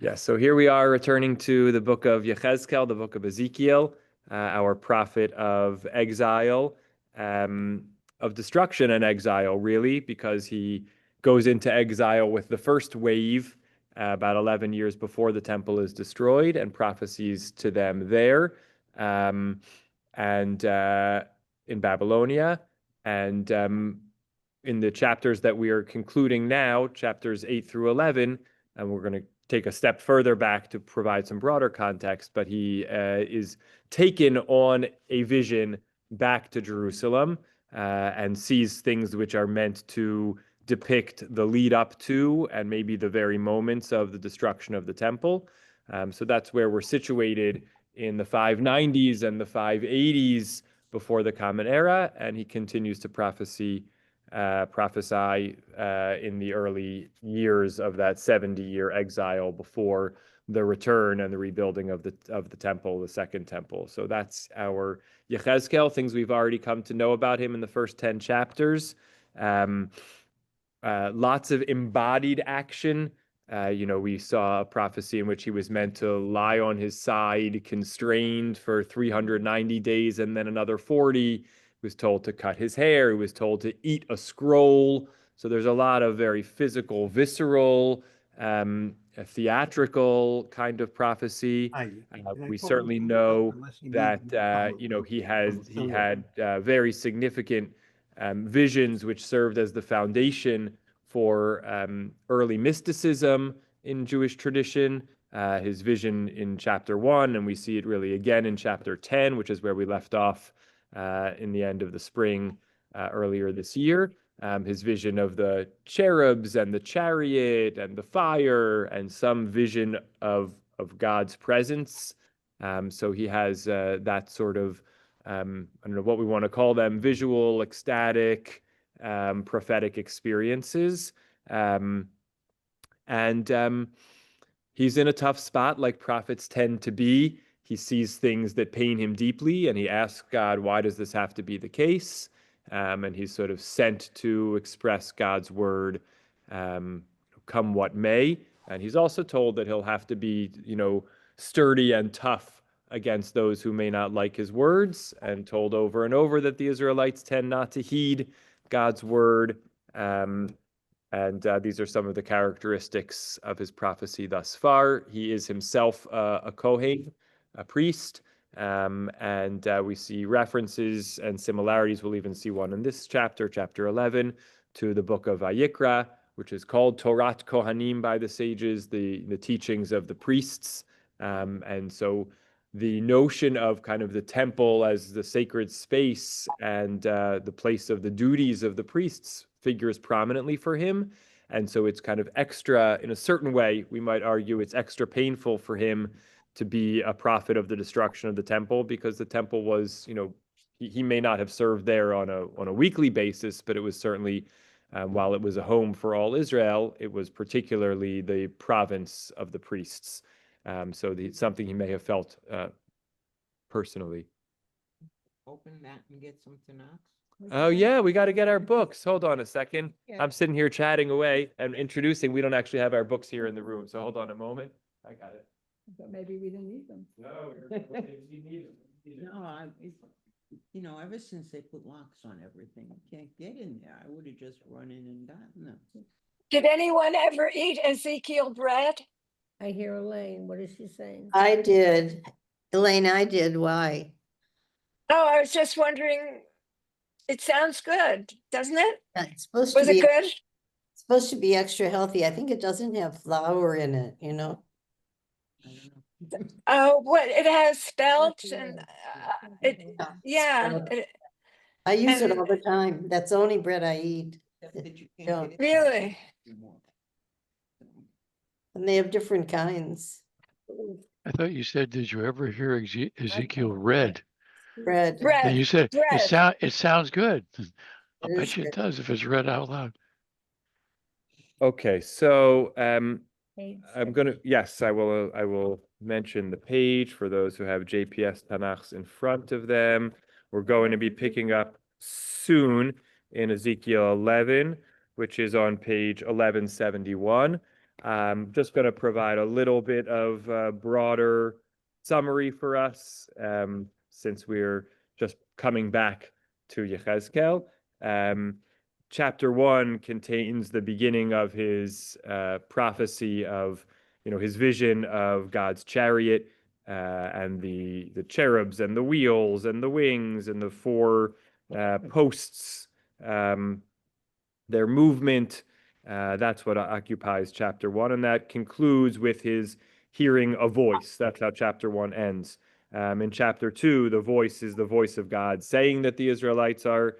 Yes, so here we are returning to the book of Yechezkel, the book of Ezekiel, our prophet of exile, of destruction and exile, really, because he goes into exile with the first wave about 11 years before the temple is destroyed and prophesies to them there and in Babylonia. And in the chapters that we are concluding now, chapters 8 through 11, and we're going to take a step further back to provide some broader context, but he is taken on a vision back to Jerusalem and sees things which are meant to depict the lead up to and maybe the very moments of the destruction of the temple. So that's where we're situated in the 590s and the 580s before the Common Era, and he continues to prophesy in the early years of that 70-year exile before the return and the rebuilding of the temple, the second temple. So that's our Yechezkel, things we've already come to know about him in the first 10 chapters. Lots of embodied action. We saw a prophecy in which he was meant to lie on his side, constrained for 390 days and then another 40. He was told to cut his hair. He was told to eat a scroll. So there's a lot of very physical, visceral, a theatrical kind of prophecy. We certainly know that he had very significant visions which served as the foundation for early mysticism in Jewish tradition. His vision in chapter 1, and we see it really again in chapter 10, which is where we left off in the end of the spring earlier this year. His vision of the cherubs and the chariot and the fire and some vision of God's presence. So he has that sort of, I don't know what we want to call them, visual, ecstatic, prophetic experiences. He's in a tough spot, like prophets tend to be. He sees things that pain him deeply, and he asks God, why does this have to be the case? And he's sort of sent to express God's word, come what may. And he's also told that he'll have to be, sturdy and tough against those who may not like his words, and told over and over that the Israelites tend not to heed God's word. These are some of the characteristics of his prophecy thus far. He is himself a Kohen, a priest, and we see references and similarities. We'll even see one in this chapter, chapter 11, to the book of Vayikra, which is called Torat Kohanim by the sages, the teachings of the priests. And so the notion of kind of the temple as the sacred space and the place of the duties of the priests figures prominently for him. And so it's kind of extra, in a certain way, we might argue it's extra painful for him to be a prophet of the destruction of the temple, because the temple was, he may not have served there on a weekly basis, but it was certainly, while it was a home for all Israel, it was particularly the province of the priests. So something he may have felt personally. Open that and get some Tanach. Oh yeah, we got to get our books. Hold on a second. Yeah. I'm sitting here chatting away and introducing. We don't actually have our books here in the room, so hold on a moment. I got it. But maybe we didn't need them. No, you need them. No, ever since they put locks on everything, you can't get in there. I would have just run in and gotten them. Did anyone ever eat Ezekiel bread? I hear Elaine. What is she saying? I did. Elaine, I did. Why? Oh, I was just wondering. It sounds good, doesn't it? It's supposed Was to be it good? supposed to be extra healthy. I think it doesn't have flour in it, I don't know. Oh, what it has spelt and I use it and- all the time. That's the only bread I eat. Except that you can't Don't. get it Really? anymore. And they have different kinds. I thought you said, did you ever hear Ezekiel read? Bread. And you said bread. it sounds good. I'll It bet is you it good. does if it's read out loud. Okay, so Page I will mention the page for those who have JPS Tanachs in front of them. We're going to be picking up soon in Ezekiel 11, which is on page 1171. I'm just going to provide a little bit of a broader summary for us, since we're just coming back to Yechezkel. Chapter 1 contains the beginning of his prophecy of, his vision of God's chariot, and the cherubs and the wheels and the wings and the four posts, their movement. That's what occupies chapter 1, and that concludes with his hearing a voice. That's how chapter 1 ends. In chapter 2, the voice is the voice of God saying that the Israelites are,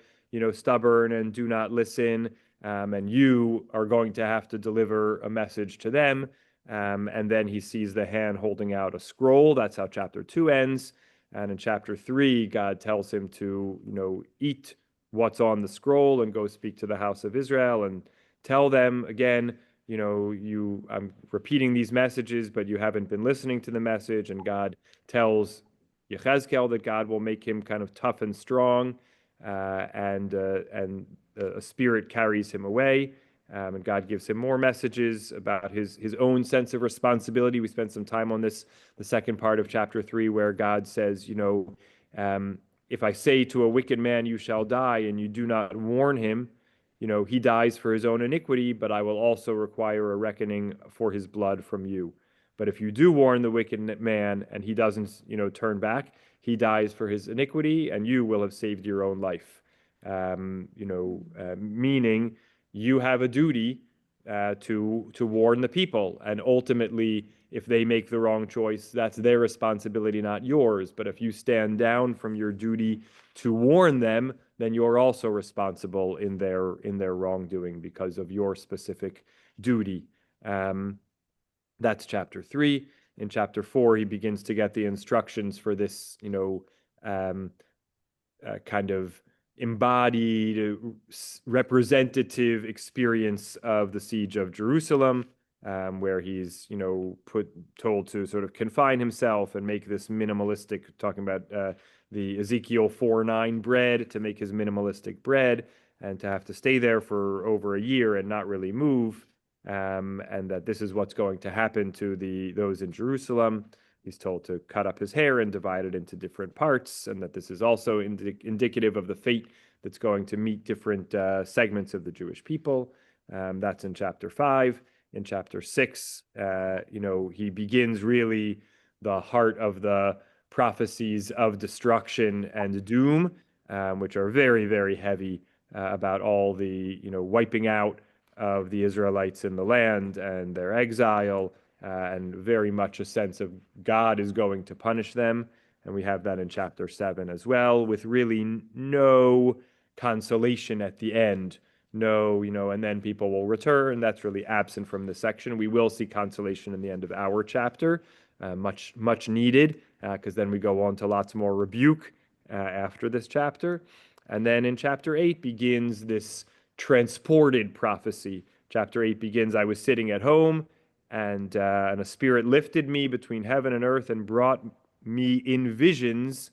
stubborn and do not listen, and you are going to have to deliver a message to them. And then he sees the hand holding out a scroll. That's how chapter 2 ends. And in chapter 3, God tells him to, eat what's on the scroll and go speak to the house of Israel and tell them again, I'm repeating these messages, but you haven't been listening to the message. And God tells Yechezkel that God will make him kind of tough and strong, and a spirit carries him away. And God gives him more messages about his own sense of responsibility. We spent some time on this, the second part of chapter 3, where God says, if I say to a wicked man, you shall die, and you do not warn him, he dies for his own iniquity, but I will also require a reckoning for his blood from you. But if you do warn the wicked man and he doesn't, turn back, he dies for his iniquity, and you will have saved your own life. Meaning you have a duty to warn the people, and ultimately, if they make the wrong choice, that's their responsibility, not yours. But if you stand down from your duty to warn them, then you're also responsible in their wrongdoing because of your specific duty. That's chapter 3. In chapter 4, he begins to get the instructions for this, kind of embodied, representative experience of the siege of Jerusalem, where he's, told to sort of confine himself and make this minimalistic, talking about the Ezekiel 4:9 bread, to make his minimalistic bread, and to have to stay there for over a year and not really move, and that this is what's going to happen to those in Jerusalem. He's told to cut up his hair and divide it into different parts, and that this is also indicative of the fate that's going to meet different segments of the Jewish people. That's in chapter 5. In chapter 6, he begins really the heart of the prophecies of destruction and doom, which are very, very heavy, about all the, wiping out of the Israelites in the land and their exile, and very much a sense of God is going to punish them. And we have that in chapter 7 as well, with really no consolation at the end. No, and then people will return. That's really absent from this section. We will see consolation in the end of our chapter, much needed, because then we go on to lots more rebuke after this chapter. And then in chapter 8 begins this transported prophecy. Chapter 8 begins, I was sitting at home, and a spirit lifted me between heaven and earth and brought me in visions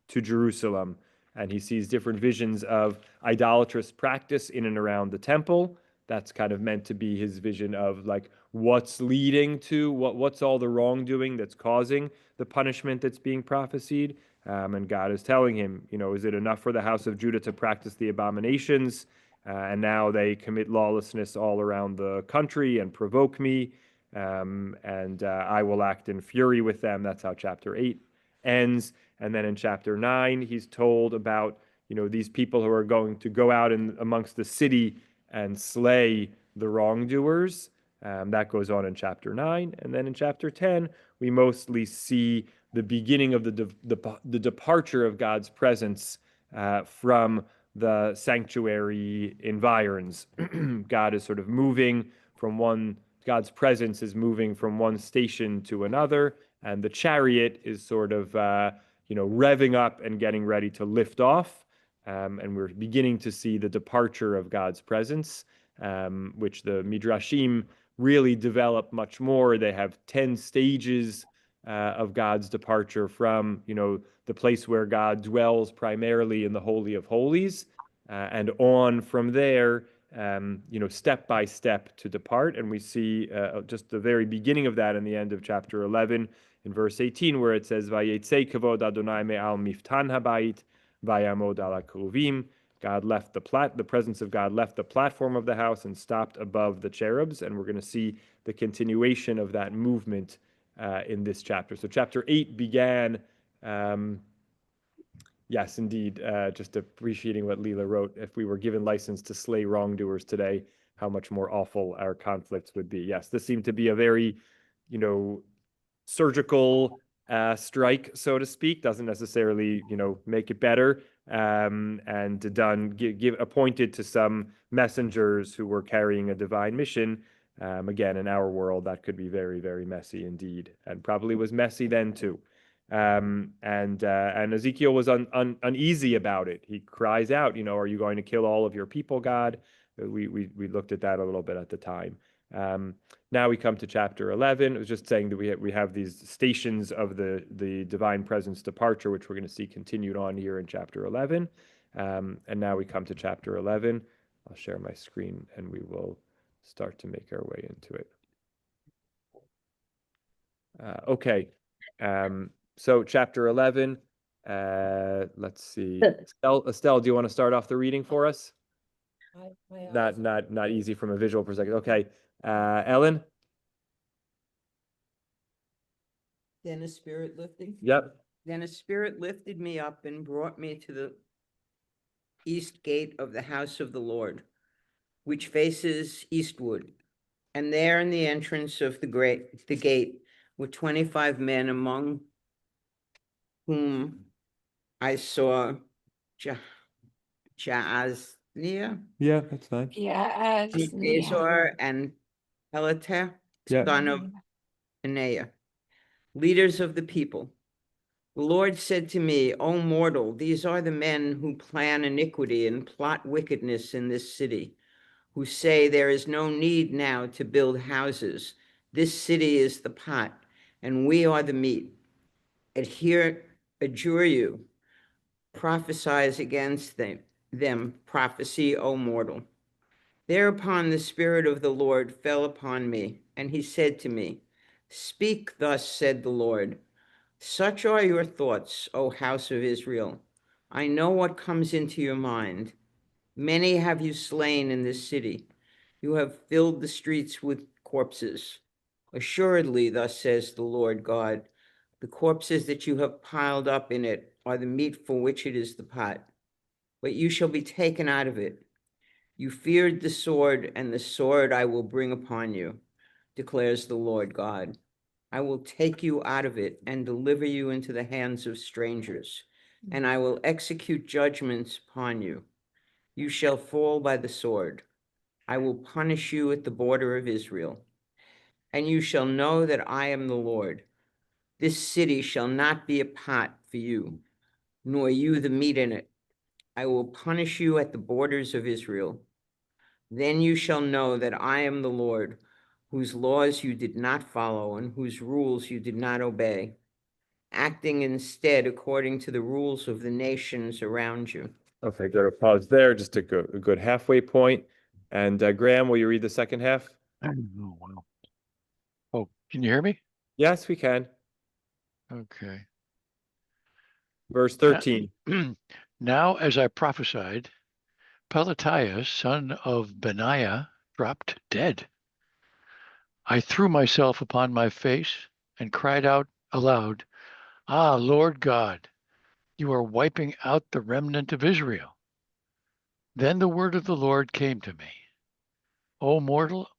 to Jerusalem. And he sees different visions of idolatrous practice in and around the temple. That's kind of meant to be his vision of like what's leading to, what's all the wrongdoing that's causing the punishment that's being prophesied. And God is telling him, is it enough for the house of Judah to practice the abominations? And now they commit lawlessness all around the country and provoke me. And I will act in fury with them. That's how chapter 8 ends. And then in chapter 9, he's told about, these people who are going to go out amongst the city and slay the wrongdoers. That goes on in chapter 9. And then in chapter 10, we mostly see the beginning of the departure of God's presence from the sanctuary environs. God is sort of moving from God's presence is moving from one station to another, and the chariot is sort of, revving up and getting ready to lift off. And we're beginning to see the departure of God's presence, which the Midrashim really develop much more. They have 10 stages of God's departure from, the place where God dwells primarily in the Holy of Holies, and on from there step by step to depart. And we see just the very beginning of that in the end of chapter 11 in verse 18, where it says, "Vayetze kavod Adonai me'al miftan habayit, vayamod ala kruvim." God left the presence of God left the platform of the house and stopped above the cherubs. And we're going to see the continuation of that movement in this chapter. So chapter 8 began, yes, indeed, just appreciating what Leela wrote. If we were given license to slay wrongdoers today, how much more awful our conflicts would be. Yes, this seemed to be a very, surgical strike, so to speak. Doesn't necessarily, make it better. And appointed to some messengers who were carrying a divine mission. Again, in our world, that could be very, very messy indeed, and probably was messy then too. And Ezekiel was uneasy about it. He cries out, "Are you going to kill all of your people, God?" We looked at that a little bit at the time. Now we come to chapter 11. It was just saying that we have these stations of the divine presence departure, which we're going to see continued on here in chapter 11. And now we come to chapter 11. I'll share my screen and we will start to make our way into it. Okay. So chapter 11. Let's see. Estelle, do you want to start off the reading for us? Not easy from a visual perspective. Okay. Ellen? Then a spirit lifting. Yep. Then a spirit lifted me up and brought me to the east gate of the house of the Lord, which faces eastward. And there in the entrance of the gate were 25 men, among whom I saw Jaazniah, Yeah, that's fine. Yeah. Azor, and Pelatiah, Yeah. son of Anaiah, leaders of the people. The Lord said to me, "O mortal, these are the men who plan iniquity and plot wickedness in this city, who say there is no need now to build houses. This city is the pot, and we are the meat. Adjure you, prophesize against them, prophecy, O mortal." Thereupon the Spirit of the Lord fell upon me, and he said to me, "Speak, thus said the Lord. Such are your thoughts, O house of Israel. I know what comes into your mind. Many have you slain in this city. You have filled the streets with corpses. Assuredly, thus says the Lord God, the corpses that you have piled up in it are the meat for which it is the pot. But you shall be taken out of it. You feared the sword, and the sword I will bring upon you, declares the Lord God. I will take you out of it and deliver you into the hands of strangers, and I will execute judgments upon you. You shall fall by the sword. I will punish you at the border of Israel, and you shall know that I am the Lord. This city shall not be a pot for you, nor you the meat in it. I will punish you at the borders of Israel. Then you shall know that I am the Lord, whose laws you did not follow and whose rules you did not obey, acting instead according to the rules of the nations around you. Okay, good. A pause there, just a good halfway point. And Graham, will you read the second half? Oh, wow. Oh, can you hear me? Yes, we can. Okay. Verse 13. Now, as I prophesied, Pelatiah, son of Benaiah, dropped dead. I threw myself upon my face and cried out aloud, "Ah, Lord God, you are wiping out the remnant of Israel." Then the word of the Lord came to me. "O mortal,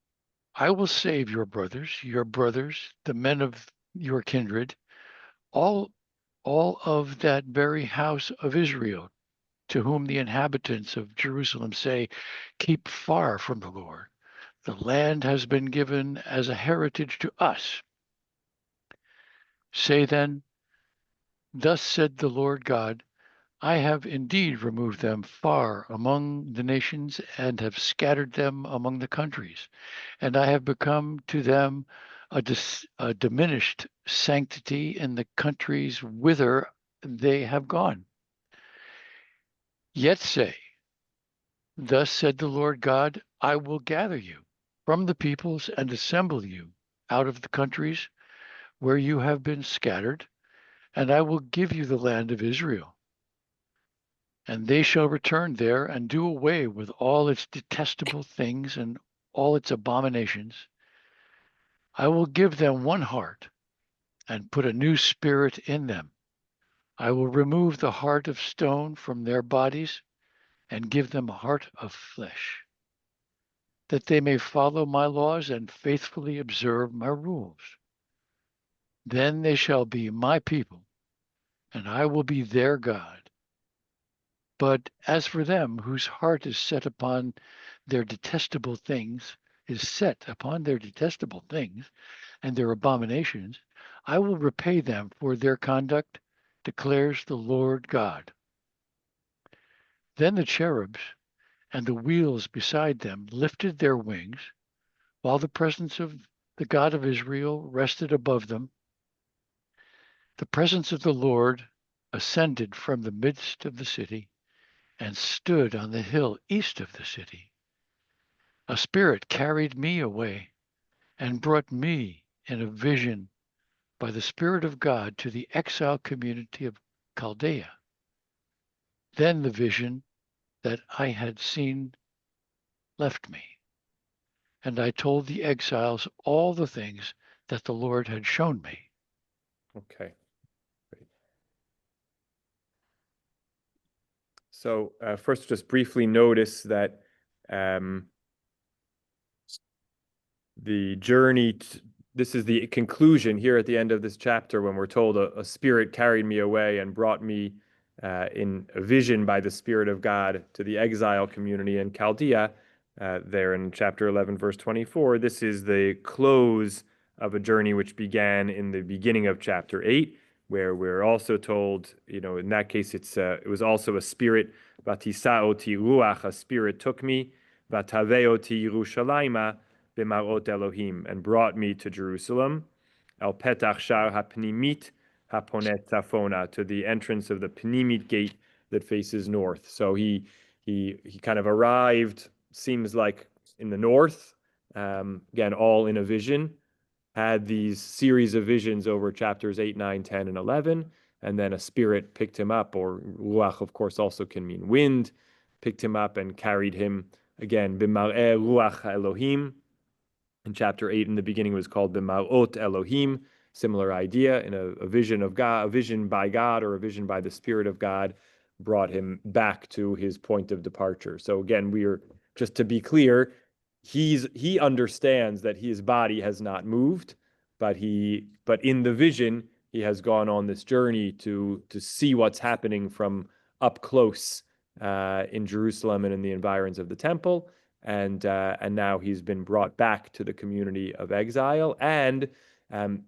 I will save your brothers, the men of your kindred, all of that very house of Israel, to whom the inhabitants of Jerusalem say, 'Keep far from the Lord. The land has been given as a heritage to us.' Say then, 'Thus said the Lord God, I have indeed removed them far among the nations and have scattered them among the countries, and I have become to them a diminished sanctity in the countries whither they have gone. Yet say, Thus said the Lord God, I will gather you from the peoples and assemble you out of the countries where you have been scattered, and I will give you the land of Israel. And they shall return there and do away with all its detestable things and all its abominations. I will give them one heart and put a new spirit in them. I will remove the heart of stone from their bodies and give them a heart of flesh, that they may follow my laws and faithfully observe my rules. Then they shall be my people, and I will be their God. But as for them whose heart is set upon their detestable things, is set upon their detestable things and their abominations, I will repay them for their conduct, declares the Lord God. Then the cherubs and the wheels beside them lifted their wings, while the presence of the God of Israel rested above them. The presence of the Lord ascended from the midst of the city and stood on the hill east of the city. A spirit carried me away and brought me in a vision by the Spirit of God to the exile community of Chaldea. Then the vision that I had seen left me, and I told the exiles all the things that the Lord had shown me. Okay. Great. So first, just briefly notice that the journey, this is the conclusion here at the end of this chapter when we're told a spirit carried me away and brought me in a vision by the Spirit of God to the exile community in Chaldea, there in chapter 11, verse 24. This is the close of a journey which began in the beginning of chapter 8, where we're also told, in that case, it was also a spirit, vatisaoti ruach, a spirit took me, vataveoti Yerushalayma, b'marot Elohim, and brought me to Jerusalem, el petach shar hapnimit haponet tafona, to the entrance of the Pnimit gate that faces north. So he kind of arrived, seems like in the north, again, all in a vision, had these series of visions over chapters 8, 9, 10, and 11, and then a spirit picked him up, or ruach, of course, also can mean wind, picked him up and carried him, again, b'mar'eh ruach Elohim. In chapter 8, in the beginning, was called b'mar'ot Elohim, similar idea, in a vision of God, a vision by God, or a vision by the Spirit of God, brought him back to his point of departure. So again, just to be clear, he understands that his body has not moved, but in the vision he has gone on this journey to see what's happening from up close in Jerusalem and in the environs of the temple, and now he's been brought back to the community of exile, and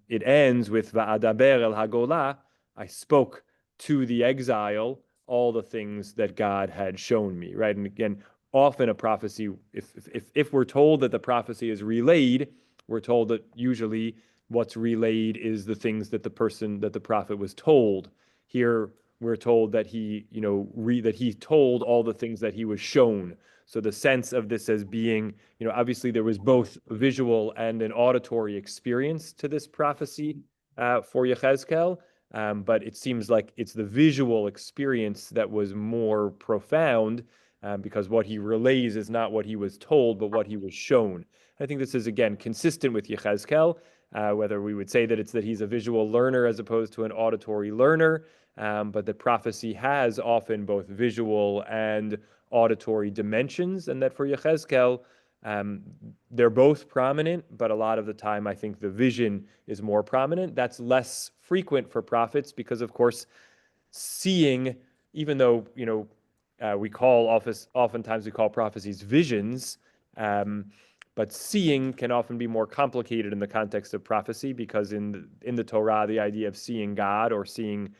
it ends with Va'adaber el Hagolah. I spoke to the exile all the things that God had shown me, right? And again, often a prophecy, if we're told that the prophecy is relayed, we're told that usually what's relayed is the things that the prophet was told. Here we're told that he told all the things that he was shown. So the sense of this as being, obviously there was both visual and an auditory experience to this prophecy for Yechezkel, but it seems like it's the visual experience that was more profound, because what he relays is not what he was told, but what he was shown. I think this is, again, consistent with Yechezkel, whether we would say that it's that he's a visual learner as opposed to an auditory learner, but that prophecy has often both visual and auditory dimensions, and that for Yechezkel, they're both prominent, but a lot of the time I think the vision is more prominent. That's less frequent for prophets because, of course, seeing, even though oftentimes we call prophecies visions, but seeing can often be more complicated in the context of prophecy, because in the Torah, the idea of seeing God or seeing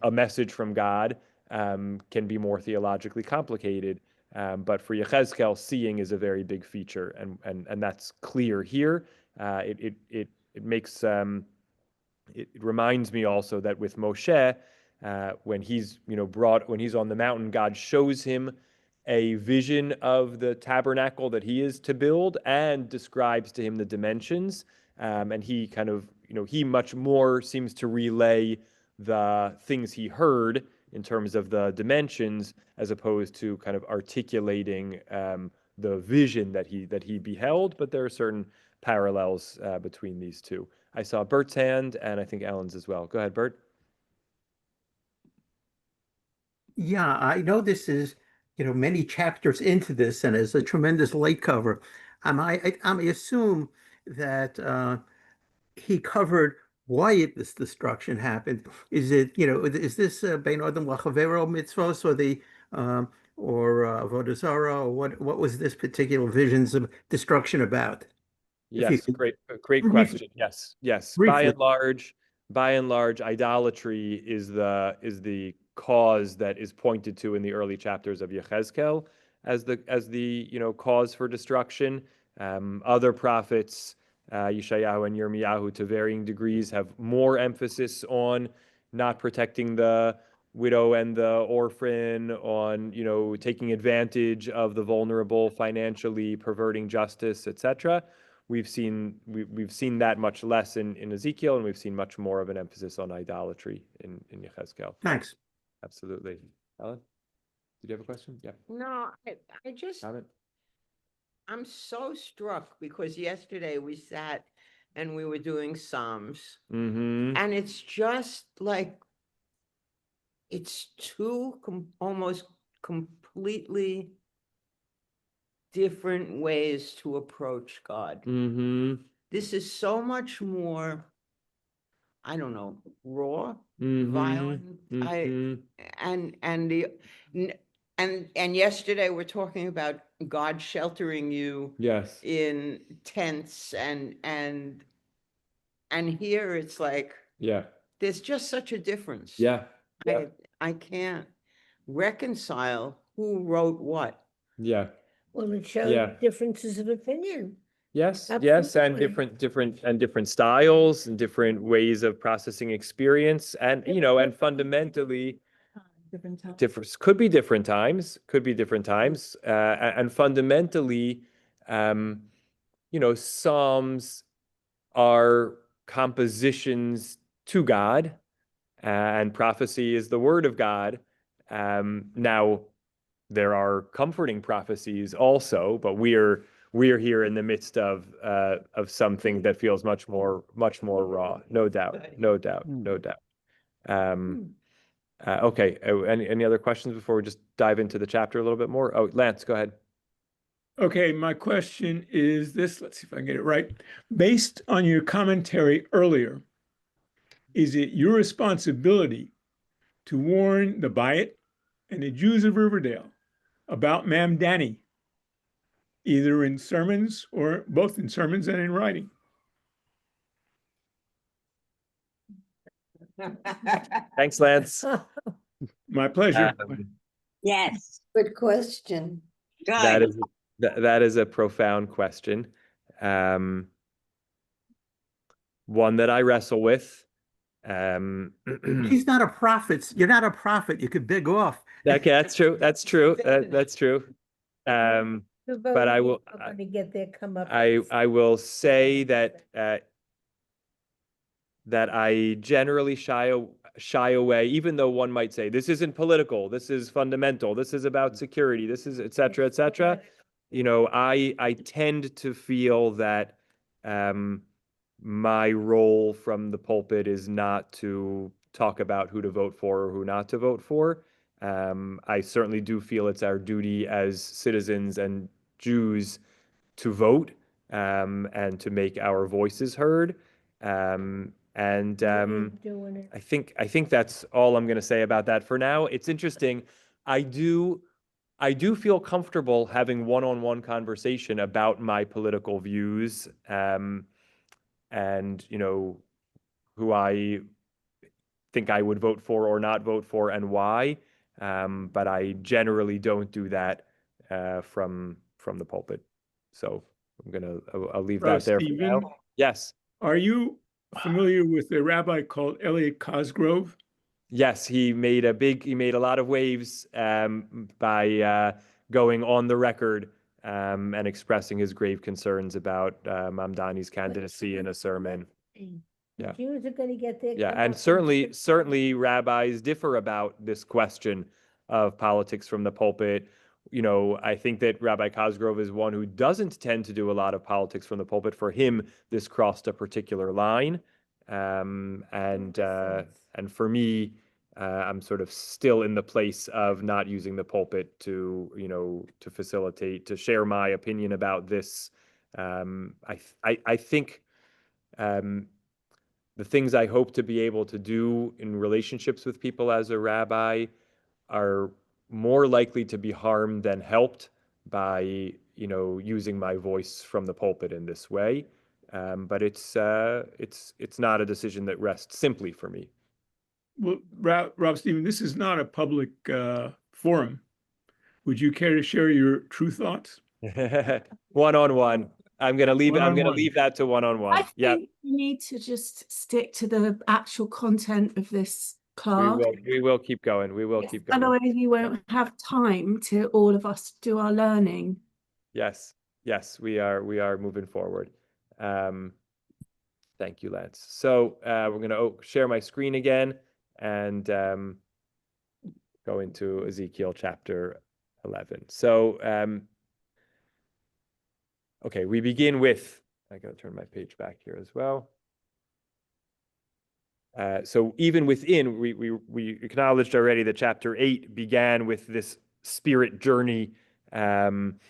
a message from God can be more theologically complicated. But for Yechezkel, seeing is a very big feature, and that's clear here. It makes it reminds me also that with Moshe, when he's on the mountain, God shows him a vision of the tabernacle that he is to build and describes to him the dimensions. And he kind of, he much more seems to relay the things he heard in terms of the dimensions, as opposed to kind of articulating the vision that he beheld. But there are certain parallels between these two. I saw Bert's hand, and I think Alan's as well. Go ahead, Bert. Yeah, I know this is, many chapters into this, and it's a tremendous late cover. I assume that he covered why this destruction happened. Is it, is this Bein Adam Lachavero mitzvos, or the Avodah Zarah, or what was this particular visions of destruction about? If you Yes, could great briefly, question. Yes. briefly. By and large, idolatry is the cause that is pointed to in the early chapters of Yechezkel as the cause for destruction. Other prophets, Yeshayahu and Yirmiyahu, to varying degrees, have more emphasis on not protecting the widow and the orphan, on taking advantage of the vulnerable financially, perverting justice, etc. We've seen that much less in Ezekiel, and we've seen much more of an emphasis on idolatry in Yechezkel. Thanks. Absolutely. Alan, did you have a question? Yeah. No, I just, Comment? I'm so struck because yesterday we sat and we were doing Psalms, Mm-hmm. and it's just like, it's two almost completely different ways to approach God. Mm-hmm. This is so much more, I don't know, raw, Mm-hmm. violent. Mm-hmm. And yesterday we're talking about God sheltering you Yes. in tents, and here it's like, Yeah. there's just such a difference. Yeah. Yeah. I can't reconcile who wrote what. Yeah. Well, it shows Yeah. differences of opinion. Yes, and Absolutely. different styles and different ways of processing experience, and and fundamentally could be different times, and fundamentally, Psalms are compositions to God, and prophecy is the word of God. Now, there are comforting prophecies also, but we're here in the midst of something that feels much more raw. No doubt. Okay. Any other questions before we just dive into the chapter a little bit more? Oh, Lance, go ahead. Okay, my question is this. Let's see if I can get it right. Based on your commentary earlier, is it your responsibility to warn the Bayit and the Jews of Riverdale about Mam Danny, either in sermons or both in sermons and in writing? Thanks, Lance. My pleasure. Yes. Good question. That is a profound question. One that I wrestle with. He's not a prophet. You're not a prophet. You could beg off. Okay, that's true. That's true. That's true. But I will. To get their I will say that that I generally shy away, even though one might say this isn't political, this is fundamental, this is about security, this is et cetera, et cetera. I tend to feel that my role from the pulpit is not to talk about who to vote for or who not to vote for. I certainly do feel it's our duty as citizens and Jews to vote and to make our voices heard. I think that's all I'm going to say about that for now. It's interesting. I do feel comfortable having one-on-one conversation about my political views, and who I think I would vote for or not vote for and why. But I generally don't do that from the pulpit. So I'll leave that there for now. Yes. Are you familiar with a rabbi called Elliot Cosgrove? Yes, he made a lot of waves by going on the record and expressing his grave concerns about Mamdani's candidacy in a sermon. Yeah. Jews are going to get their Yeah, and certainly rabbis differ about this question of politics from the pulpit. I think that Rabbi Cosgrove is one who doesn't tend to do a lot of politics from the pulpit. For him, this crossed a particular line, and for me, I'm sort of still in the place of not using the pulpit to facilitate, to share my opinion about this. I think. The things I hope to be able to do in relationships with people as a rabbi are more likely to be harmed than helped by, using my voice from the pulpit in this way. But it's not a decision that rests simply for me. Well, Rob Stephen, this is not a public forum. Would you care to share your true thoughts? One-on-one. I'm gonna leave that to one-on-one. I think you need to just stick to the actual content of this class. We will keep going. We will keep going. Otherwise, you won't have time to all of us do our learning. Yes, we are moving forward. Thank you, Lance. So we're gonna share my screen again and go into Ezekiel chapter 11. So okay, we begin with, I gotta turn my page back here as well. So even within, we acknowledged already that chapter 8 began with this spirit journey, and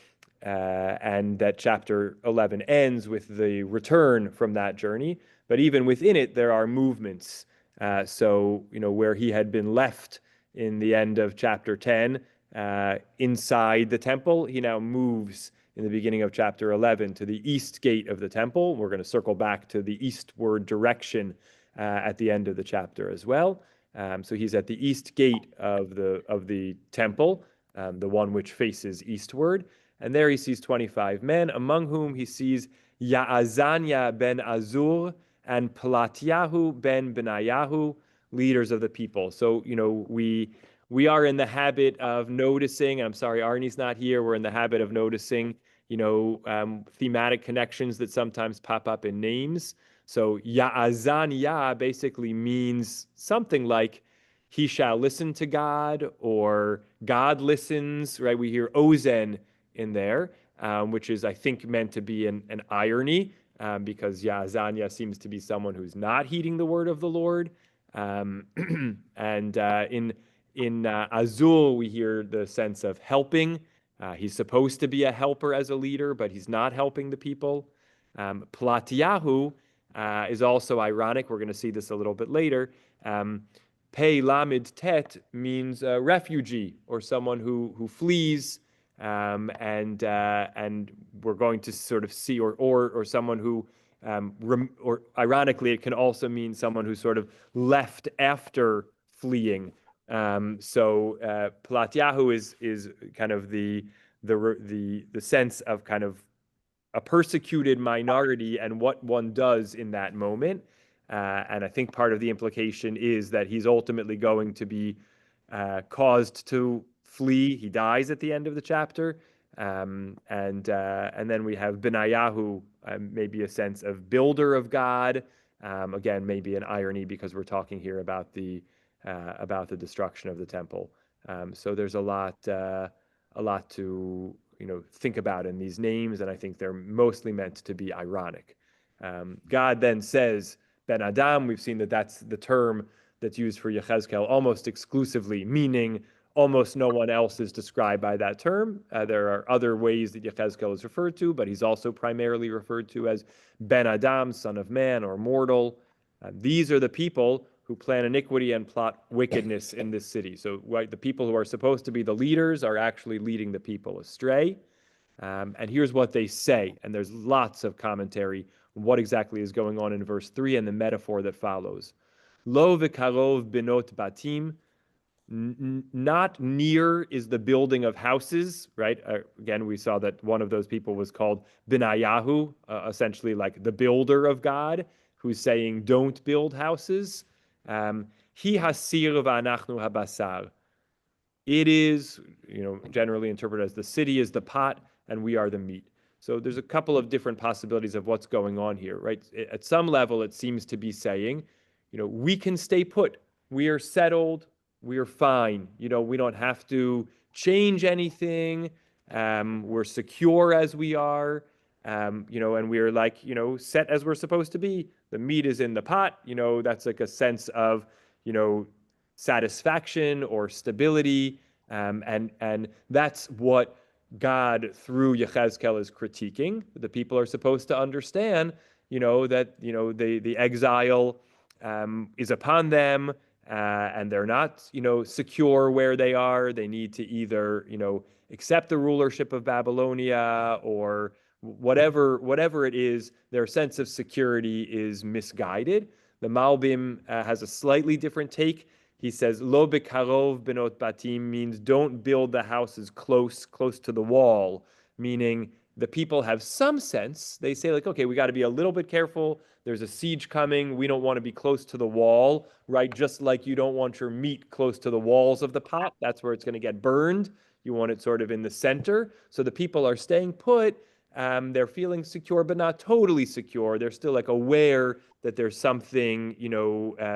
that chapter 11 ends with the return from that journey. But even within it, there are movements. So, where he had been left in the end of chapter 10, inside the temple, he now moves in the beginning of chapter 11 to the east gate of the temple. We're going to circle back to the eastward direction at the end of the chapter as well. So he's at the east gate of the temple, the one which faces eastward. And there he sees 25 men, among whom he sees Yaazania ben Azur and Pelatyahu ben Benayahu, leaders of the people. So, we are in the habit of noticing, I'm sorry, Arnie's not here, we're in the habit of noticing, thematic connections that sometimes pop up in names. So Yaazania basically means something like he shall listen to God, or God listens, right? We hear Ozen in there, which is, I think, meant to be an irony, because Yaazania seems to be someone who's not heeding the word of the Lord. And in Azul, we hear the sense of helping. He's supposed to be a helper as a leader, but he's not helping the people. Pelatyahu is also ironic. We're going to see this a little bit later. Pei Lamed Tet means refugee, or someone who flees, and we're going to sort of see, or someone who, or ironically, it can also mean someone who sort of left after fleeing. So Pelatyahu is kind of the sense of kind of a persecuted minority and what one does in that moment. And I think part of the implication is that he's ultimately going to be caused to flee. He dies at the end of the chapter. And then we have Benayahu, maybe a sense of builder of God. Again, maybe an irony because we're talking here about the destruction of the temple. So there's a lot to think about in these names, and I think they're mostly meant to be ironic. God then says, Ben Adam, we've seen that that's the term that's used for Yechezkel almost exclusively, meaning almost no one else is described by that term. There are other ways that Yechezkel is referred to, but he's also primarily referred to as Ben Adam, son of man, or mortal. These are the people who plan iniquity and plot wickedness in this city. So the people who are supposed to be the leaders are actually leading the people astray. And here's what they say. And there's lots of commentary on what exactly is going on in verse 3 and the metaphor that follows. Lo v'karov binot batim. Not near is the building of houses, right? Again, we saw that one of those people was called Benayahu, essentially like the builder of God, who's saying, don't build houses. Hi hasir v'anachnu habasar. it is, generally interpreted as the city is the pot and we are the meat. So there's a couple of different possibilities of what's going on here, right? At some level, it seems to be saying, we can stay put. We are settled. We are fine. We don't have to change anything. We're secure as we are. And we're like, set as we're supposed to be. The meat is in the pot. That's like a sense of, satisfaction or stability. And that's what God through Yechezkel is critiquing. The people are supposed to understand, that the exile is upon them, and they're not, secure where they are. They need to either, accept the rulership of Babylonia or whatever it is. Their sense of security is misguided. The Malbim has a slightly different take. He says, Lo bekarov benot batim means don't build the houses close to the wall, meaning the people have some sense. They say like, okay, we got to be a little bit careful. There's a siege coming. We don't want to be close to the wall, right? Just like you don't want your meat close to the walls of the pot. That's where it's going to get burned. You want it sort of in the center. So the people are staying put. They're feeling secure, but not totally secure. They're still like aware that there's something,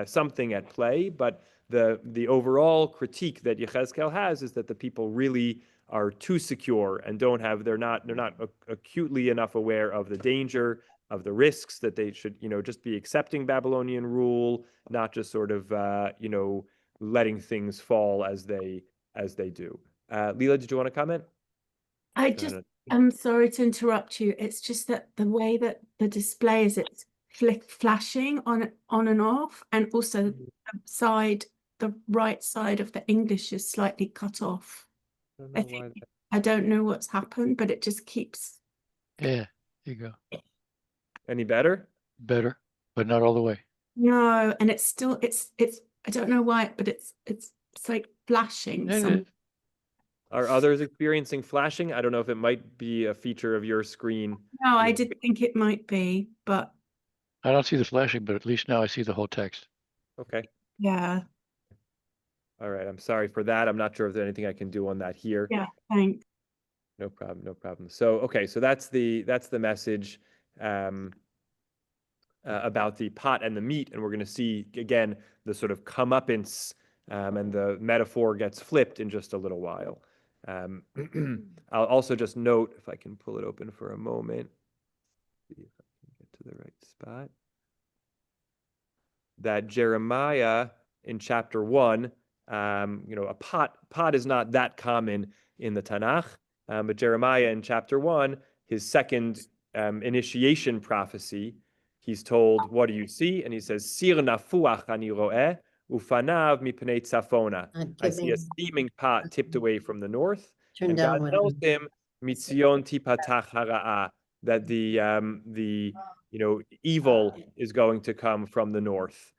something at play. But the overall critique that Yechezkel has is that the people really are too secure and they're not acutely enough aware of the danger, of the risks, that they should, just be accepting Babylonian rule, not just sort of, letting things fall as they do. Leela, did you want to comment? I'm sorry to interrupt you. It's just that the way that the display is, it's flashing on and off, and also the right side of the English is slightly cut off. I don't know what's happened, but it just keeps. Yeah, there you go. Any better? Better, but not all the way. No, and it's still it's I don't know why, but it's like flashing. Are others experiencing flashing? I don't know if it might be a feature of your screen. No, I did think it might be, but I don't see the flashing, but at least now I see the whole text. Okay. yeah. All right. I'm sorry for that. I'm not sure if there's anything I can do on that here. Yeah, thanks. No problem. So, okay. So that's the message about the pot and the meat. And we're going to see, again, the sort of comeuppance, and the metaphor gets flipped in just a little while. I'll also just note, if I can pull it open for a moment, see if I can get to the right spot, that Jeremiah in chapter 1, a pot is not that common in the Tanach, but Jeremiah in chapter 1, his second initiation prophecy, he's told, what do you see? And he says, Sir nafuach ani ro'eh, ufanav mipnei tzafona. I see a steaming pot tipped away from the north. And God tells him, Mitzion tipatach hara'ah, that the evil is going to come from the north.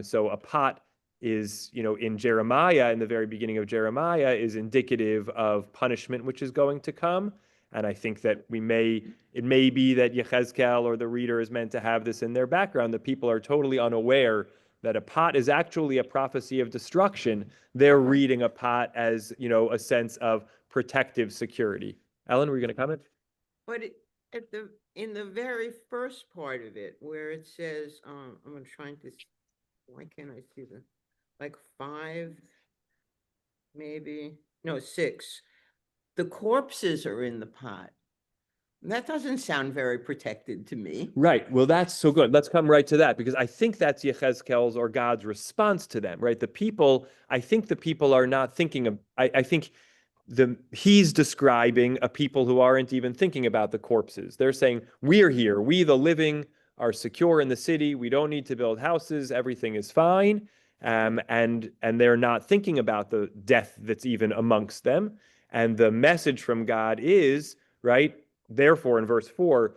So a pot is, in Jeremiah, in the very beginning of Jeremiah, is indicative of punishment which is going to come. And I think that it may be that Yechezkel or the reader is meant to have this in their background, that people are totally unaware that a pot is actually a prophecy of destruction. They're reading a pot as, a sense of protective security. Ellen, were you going to comment? But in the very first part of it, where it says, I'm trying to, why can't I see the, like 5, maybe, no, 6. The corpses are in the pot. That doesn't sound very protected to me. Right. Well, that's so good. Let's come right to that, because I think that's Yechezkel's or God's response to them, right? I think the people are not thinking of, I think he's describing a people who aren't even thinking about the corpses. They're saying, we're here. We, the living, are secure in the city. We don't need to build houses. Everything is fine. And they're not thinking about the death that's even amongst them. And the message from God is, right, therefore, in verse 4,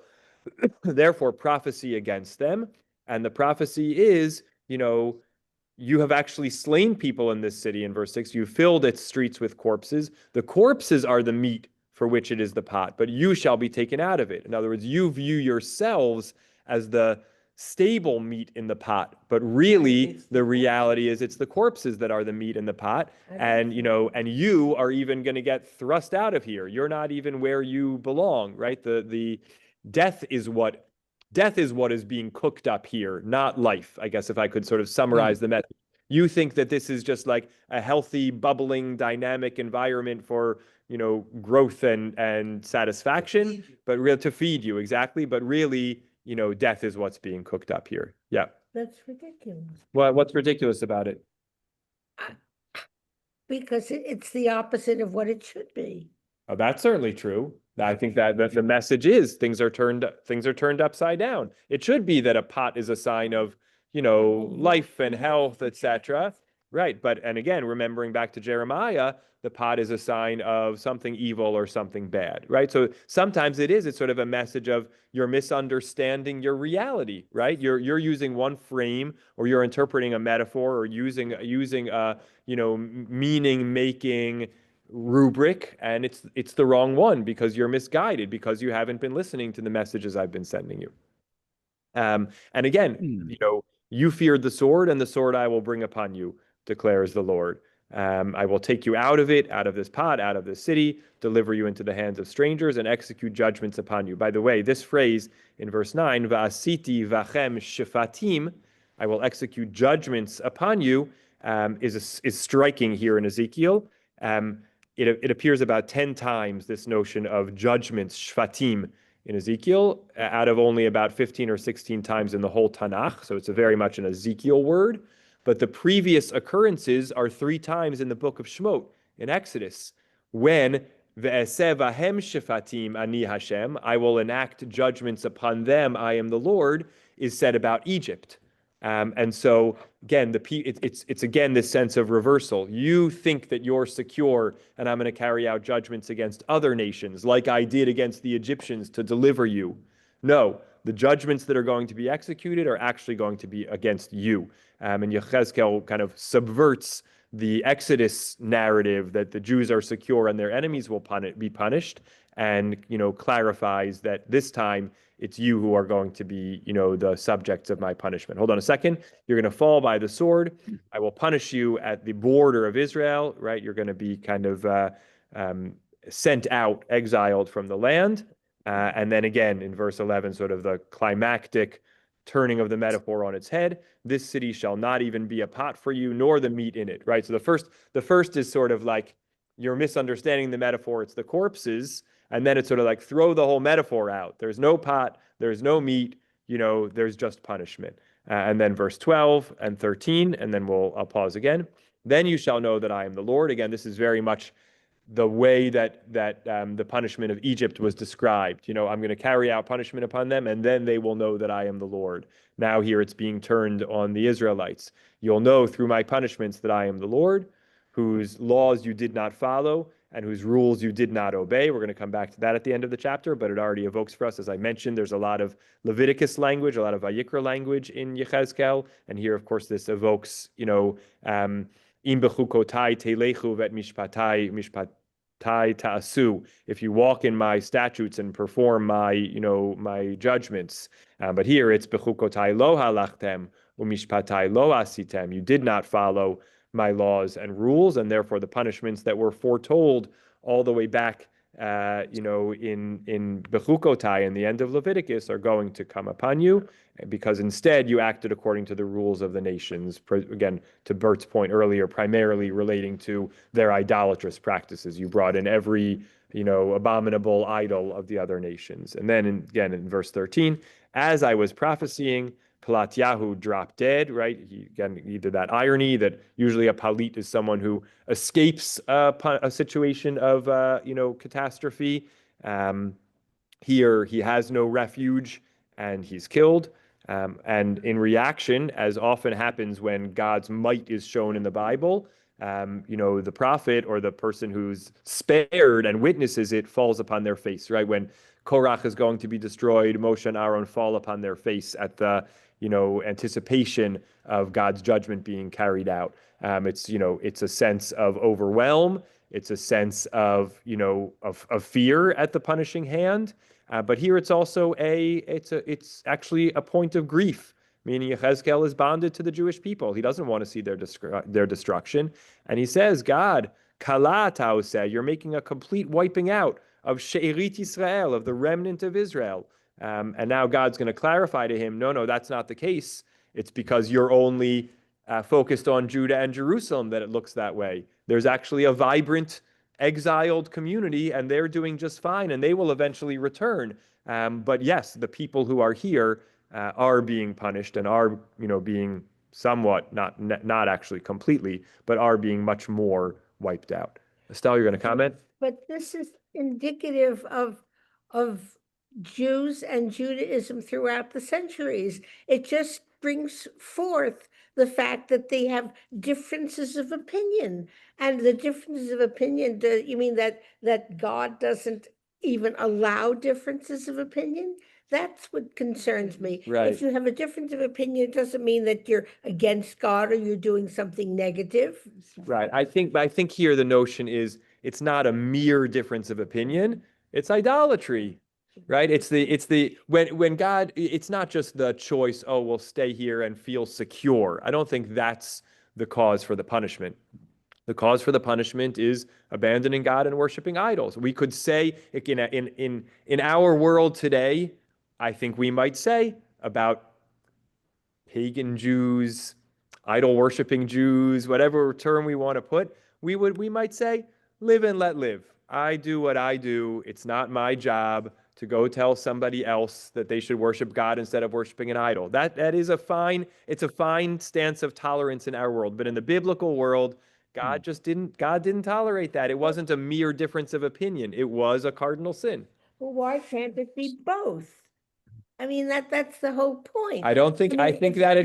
therefore prophecy against them. And the prophecy is, you have actually slain people in this city in verse 6. You filled its streets with corpses. The corpses are the meat for which it is the pot, but you shall be taken out of it. In other words, you view yourselves as the stable meat in the pot, but really the reality is it's the corpses that are the meat in the pot. And, and you are even going to get thrust out of here. You're not even where you belong, right? The death is what is being cooked up here, not life. I guess if I could sort of summarize the message. You think that this is just like a healthy, bubbling, dynamic environment for, growth and satisfaction, but to feed you, exactly. But really, death is what's being cooked up here. Yeah. That's ridiculous. What's ridiculous about it? Because it's the opposite of what it should be. Oh, that's certainly true. I think that the message is things are turned upside down. It should be that a pot is a sign of, life and health, etc. Right. And again, remembering back to Jeremiah, the pot is a sign of something evil or something bad, right? So sometimes it's sort of a message of you're misunderstanding your reality, right? You're using one frame, or you're interpreting a metaphor, or using a, meaning making rubric, and it's the wrong one because you're misguided, because you haven't been listening to the messages I've been sending you. And again, you feared the sword, and the sword I will bring upon you, declares the Lord. I will take you out of this pot, out of this city, deliver you into the hands of strangers, and execute judgments upon you. By the way, this phrase in verse 9, Va'asiti vachem shifatim, I will execute judgments upon you, is striking here in Ezekiel. It appears about 10 times, this notion of judgments, shvatim, in Ezekiel, out of only about 15 or 16 times in the whole Tanach. So it's very much an Ezekiel word. But the previous occurrences are 3 times in the book of Shemot, in Exodus, when Ve'eseh vahem shifatim ani Hashem, I will enact judgments upon them, I am the Lord, is said about Egypt. And so again, it's again this sense of reversal. You think that you're secure, and I'm going to carry out judgments against other nations, like I did against the Egyptians to deliver you. No, the judgments that are going to be executed are actually going to be against you. And Yechezkel kind of subverts the Exodus narrative that the Jews are secure and their enemies will be punished, and clarifies that this time it's you who are going to be, the subjects of my punishment. Hold on a second. You're going to fall by the sword. I will punish you at the border of Israel, right? You're going to be kind of sent out, exiled from the land. And then again, in verse 11, sort of the climactic turning of the metaphor on its head. This city shall not even be a pot for you, nor the meat in it, right? So the first is sort of like you're misunderstanding the metaphor. It's the corpses. And then it's sort of like throw the whole metaphor out. There's no pot, there's no meat, there's just punishment. And then verse 12 and 13, and then I'll pause again. Then you shall know that I am the Lord. Again, this is very much the way that the punishment of Egypt was described. I'm going to carry out punishment upon them, and then they will know that I am the Lord. Now here it's being turned on the Israelites. You'll know through my punishments that I am the Lord, whose laws you did not follow, and whose rules you did not obey. We're going to come back to that at the end of the chapter, but it already evokes for us, as I mentioned, there's a lot of Leviticus language, a lot of Vayikra language in Yechezkel, and here, of course, this evokes, Im bechukotai telechu vet mishpatai ta'asu. If you walk in my statutes and perform my judgments. But here it's bechukotai lo halachtem umishpatai lo asitem. You did not follow my laws and rules, and therefore the punishments that were foretold all the way back, in Bechukotai, in the end of Leviticus, are going to come upon you, because instead you acted according to the rules of the nations. Again, to Bert's point earlier, primarily relating to their idolatrous practices. You brought in every, abominable idol of the other nations. And then again in verse 13, as I was prophesying, Palatyahu dropped dead, right? Again, either that irony that usually a palit is someone who escapes a situation of, catastrophe. Here, he has no refuge and he's killed. And in reaction, as often happens when God's might is shown in the Bible, the prophet or the person who's spared and witnesses it falls upon their face, right? When Korach is going to be destroyed, Moshe and Aaron fall upon their face at the anticipation of God's judgment being carried out. It's a sense of overwhelm. It's a sense of fear at the punishing hand. But here it's also it's actually a point of grief, meaning Yechezkel is bonded to the Jewish people. He doesn't want to see their destruction. And he says, God, Kala Taoseh, you're making a complete wiping out of She'erit Yisrael, of the remnant of Israel. And now God's going to clarify to him, no, that's not the case. It's because you're only focused on Judah and Jerusalem that it looks that way. There's actually a vibrant exiled community, and they're doing just fine, and they will eventually return. But yes, the people who are here are being punished and are, being somewhat, not actually completely, but are being much more wiped out. Estelle, you're going to comment? But this is indicative of Jews and Judaism throughout the centuries. It just brings forth the fact that they have differences of opinion. And the differences of opinion, you mean that God doesn't even allow differences of opinion? That's what concerns me. Right. If you have a difference of opinion, it doesn't mean that you're against God or you're doing something negative. Right. I think here the notion is it's not a mere difference of opinion, it's idolatry. Right? When God, it's not just the choice, oh, we'll stay here and feel secure. I don't think that's the cause for the punishment. The cause for the punishment is abandoning God and worshiping idols. We could say in our world today, I think we might say about pagan Jews, idol worshiping Jews, whatever term we want to put, we might say, live and let live. I do what I do. It's not my job to go tell somebody else that they should worship God instead of worshiping an idol. That is a fine stance of tolerance in our world. But in the biblical world, God didn't tolerate that. It wasn't a mere difference of opinion. It was a cardinal sin. Well, why can't it be both? I mean, that's the whole point. I think that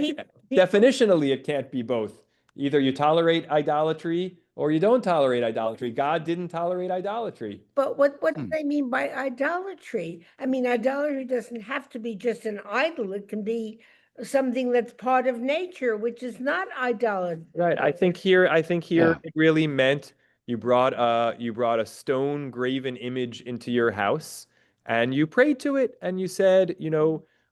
definitionally it can't be both. Either you tolerate idolatry or you don't tolerate idolatry. God didn't tolerate idolatry. But what do they mean by idolatry? I mean, idolatry doesn't have to be just an idol. It can be something that's part of nature, which is not idolatry. Right. I think here it really meant you brought a stone graven image into your house and you prayed to it and you said,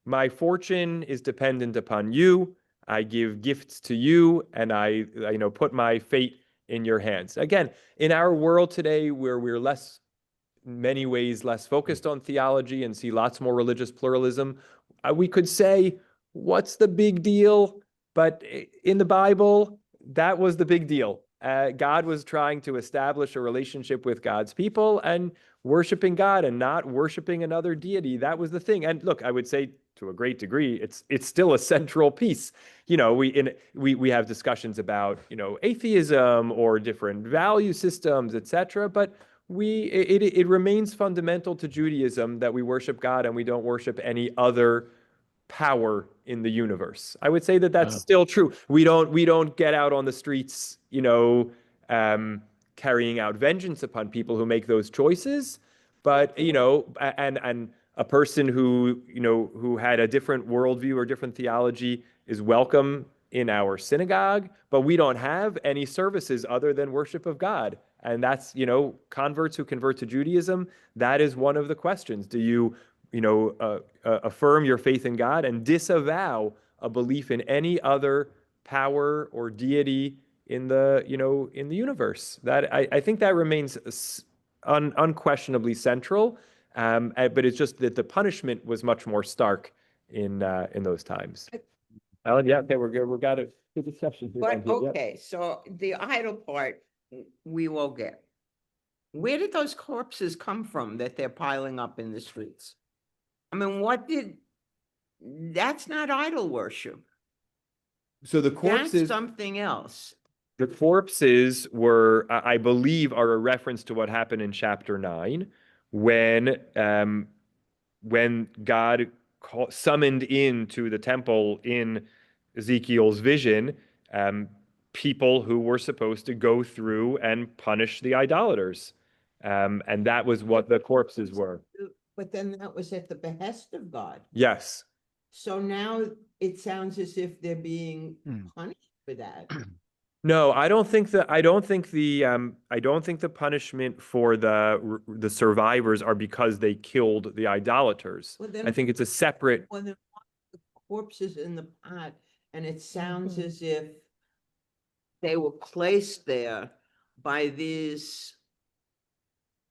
my fortune is dependent upon you. I give gifts to you and I put my fate in your hands. Again, in our world today where we're many ways less focused on theology and see lots more religious pluralism, we could say, what's the big deal? But in the Bible, that was the big deal. God was trying to establish a relationship with God's people, and worshiping God and not worshiping another deity, that was the thing. And look, I would say to a great degree, it's still a central piece. We have discussions about, atheism or different value systems, etc. But it remains fundamental to Judaism that we worship God and we don't worship any other power in the universe. I would say that that's still true. We don't get out on the streets, carrying out vengeance upon people who make those choices. But and a person who had a different worldview or different theology is welcome in our synagogue, but we don't have any services other than worship of God. And that's, converts who convert to Judaism, that is one of the questions. Do you affirm your faith in God and disavow a belief in any other power or deity in the universe? That I think that remains unquestionably central. But it's just that the punishment was much more stark in those times. Alan, yeah, okay, we got a good discussion here. But okay, so the idol part we will get. Where did those corpses come from that they're piling up in the streets? I mean, that's not idol worship. So the corpses, that's something else. The corpses were, I believe, are a reference to what happened in chapter 9 when God summoned into the temple in Ezekiel's vision people who were supposed to go through and punish the idolaters. And that was what the corpses were. But then that was at the behest of God. Yes. So now it sounds as if they're being punished for that. No, I don't think the punishment for the survivors are because they killed the idolaters. Well, I then think it's a separate. when the corpses in the pot, and it sounds as if they were placed there by these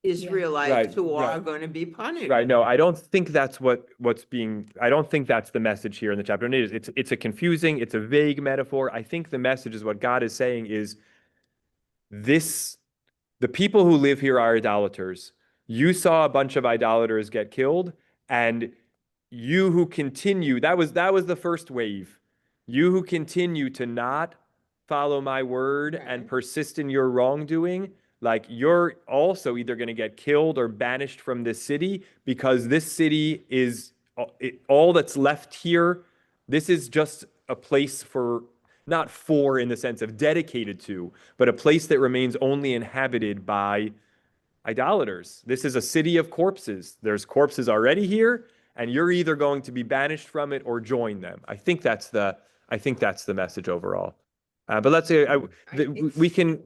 Israelites Right, who are right. going to be punished. Right. No, I don't think that's I don't think that's the message here in the chapter. And it's a confusing, it's a vague metaphor. I think the message is what God is saying is this, the people who live here are idolaters. You saw a bunch of idolaters get killed, and you who continue, that was the first wave. You who continue to not follow my word and Right. persist in your wrongdoing, like you're also either going to get killed or banished from this city, because this city is all that's left here. This is just a place for, not for in the sense of dedicated to, but a place that remains only inhabited by idolaters. This is a city of corpses. There's corpses already here, and you're either going to be banished from it or join them. I think that's the message overall. But let's say we can.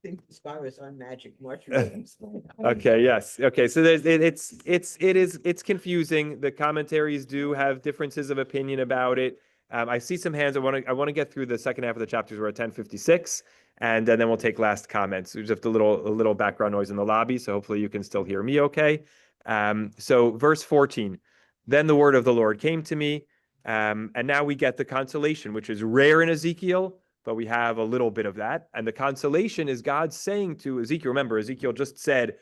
I think as far as on magic mushrooms. Okay, yes. Okay, so it's confusing. The commentaries do have differences of opinion about it. I see some hands. I want to get through the second half of the chapters. We're at 10:56, and then we'll take last comments. There's just a little background noise in the lobby, so hopefully you can still hear me okay. So verse 14, then the word of the Lord came to me, and now we get the consolation, which is rare in Ezekiel, but we have a little bit of that. And the consolation is God saying to Ezekiel, remember, Ezekiel just said,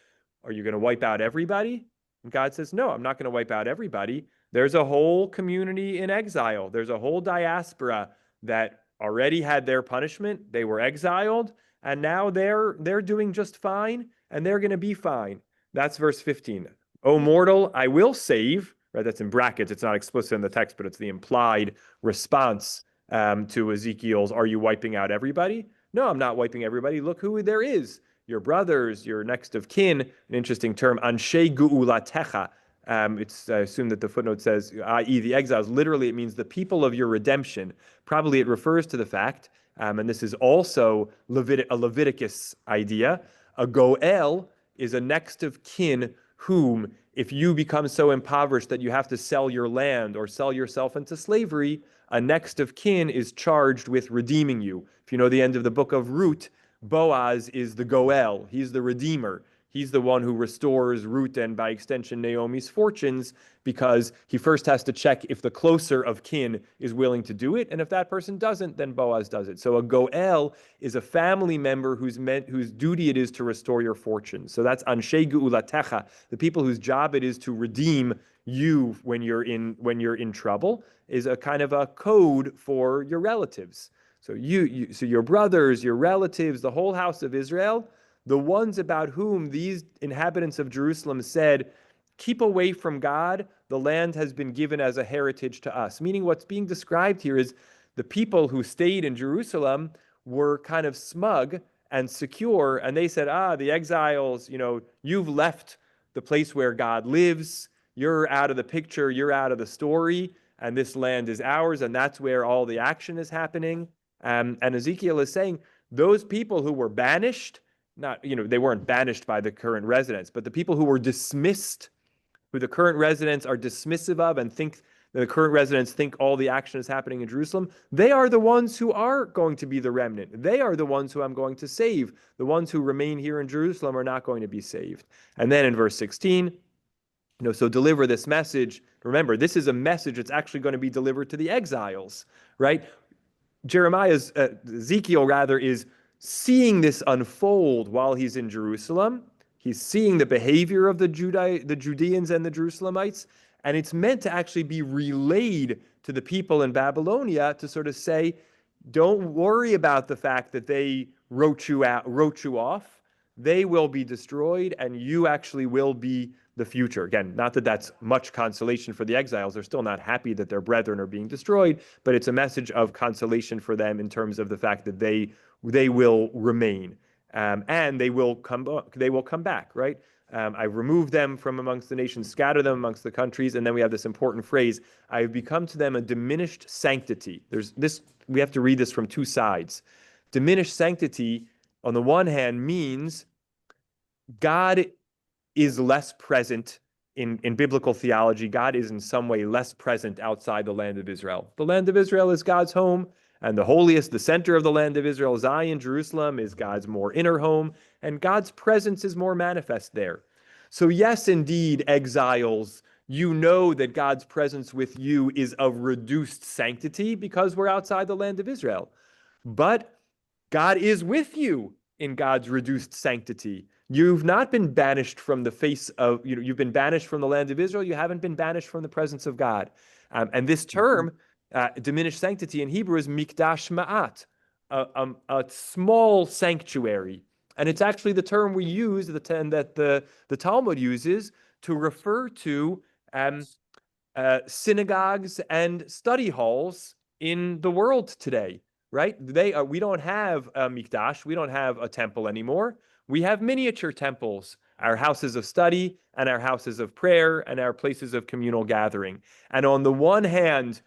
are you going to wipe out everybody? And God says, no, I'm not going to wipe out everybody. There's a whole community in exile. There's a whole diaspora that already had their punishment. They were exiled, and now they're doing just fine, and they're going to be fine. That's verse 15. O mortal, I will save. Right, that's in brackets. It's not explicit in the text, but it's the implied response to Ezekiel's, are you wiping out everybody? No, I'm not wiping everybody. Look who there is. Your brothers, your next of kin, an interesting term, anshe gu'ulatecha. I assume that the footnote says, i.e. the exiles. Literally, it means the people of your redemption. Probably it refers to the fact, and this is also a Leviticus idea, a goel is a next of kin whom, if you become so impoverished that you have to sell your land or sell yourself into slavery, a next of kin is charged with redeeming you. If you know the end of the book of Ruth, Boaz is the goel. He's the redeemer. He's the one who restores Ruth and by extension Naomi's fortunes, because he first has to check if the closer of kin is willing to do it. And if that person doesn't, then Boaz does it. So a goel is a family member whose duty it is to restore your fortunes. So that's anshe geulatecha, the people whose job it is to redeem you when you're in trouble, is a kind of a code for your relatives. So so your brothers, your relatives, the whole house of Israel, the ones about whom these inhabitants of Jerusalem said, keep away from God, the land has been given as a heritage to us. Meaning what's being described here is the people who stayed in Jerusalem were kind of smug and secure, and they said, the exiles, you've left the place where God lives, you're out of the picture, you're out of the story, and this land is ours, and that's where all the action is happening. And Ezekiel is saying, those people who were banished, they weren't banished by the current residents, but the people who were dismissed, who the current residents are dismissive of and think the current residents think all the action is happening in Jerusalem, they are the ones who are going to be the remnant. They are the ones who I'm going to save. The ones who remain here in Jerusalem are not going to be saved. And then in verse 16, so deliver this message. Remember, this is a message that's actually going to be delivered to the exiles, right? Ezekiel rather, is seeing this unfold while he's in Jerusalem. He's seeing the behavior of the Judeans and the Jerusalemites, and it's meant to actually be relayed to the people in Babylonia to sort of say, don't worry about the fact that they wrote you off. They will be destroyed, and you actually will be the future. Again, not that that's much consolation for the exiles. They're still not happy that their brethren are being destroyed, but it's a message of consolation for them in terms of the fact that they will remain, and they will come back, right? I removed them from amongst the nations, scatter them amongst the countries, and then we have this important phrase, I have become to them a diminished sanctity. We have to read this from two sides. diminished sanctity, on the one hand, means God is less present in biblical theology. God is in some way less present outside the land of Israel. The land of Israel is God's home, and the holiest, the center of the land of Israel, Zion, Jerusalem, is God's more inner home, and God's presence is more manifest there. So yes, indeed, exiles, you know that God's presence with you is of reduced sanctity because we're outside the land of Israel. But God is with you in God's reduced sanctity. You've not been banished from the face of, you've been banished from the land of Israel. You haven't been banished from the presence of God. And this term, diminished sanctity in Hebrew, is mikdash ma'at, a small sanctuary. And it's actually the term we use, that the Talmud uses to refer to synagogues and study halls in the world today, right? We don't have a mikdash, we don't have a temple anymore. We have miniature temples, our houses of study and our houses of prayer and our places of communal gathering. And on the one hand,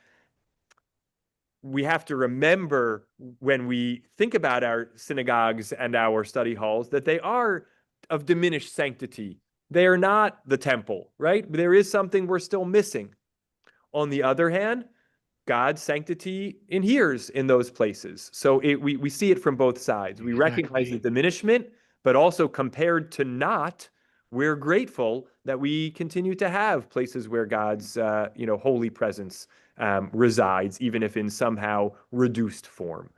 we have to remember when we think about our synagogues and our study halls that they are of diminished sanctity. They are not the temple, right? There is something we're still missing. On the other hand, God's sanctity inheres in those places. So we see it from both sides. We recognize the diminishment, but also compared to not, we're grateful that we continue to have places where God's holy presence resides, even if in somehow reduced form.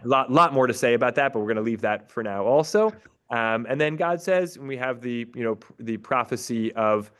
Lot more to say about that, but we're going to leave that for now also. And then God says, and we have the prophecy of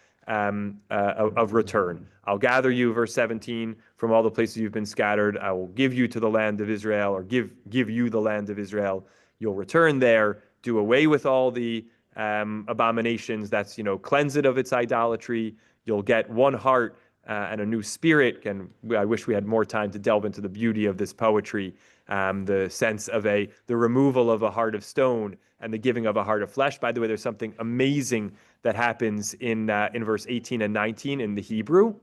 return. I'll gather you, verse 17, from all the places you've been scattered. I will give you to the land of Israel, or give you the land of Israel. You'll return there, do away with all the abominations. That's, cleanse it of its idolatry. You'll get one heart and a new spirit. And I wish we had more time to delve into the beauty of this poetry, the sense of the removal of a heart of stone and the giving of a heart of flesh. By the way, there's something amazing that happens in verse 18 and 19 in the Hebrew,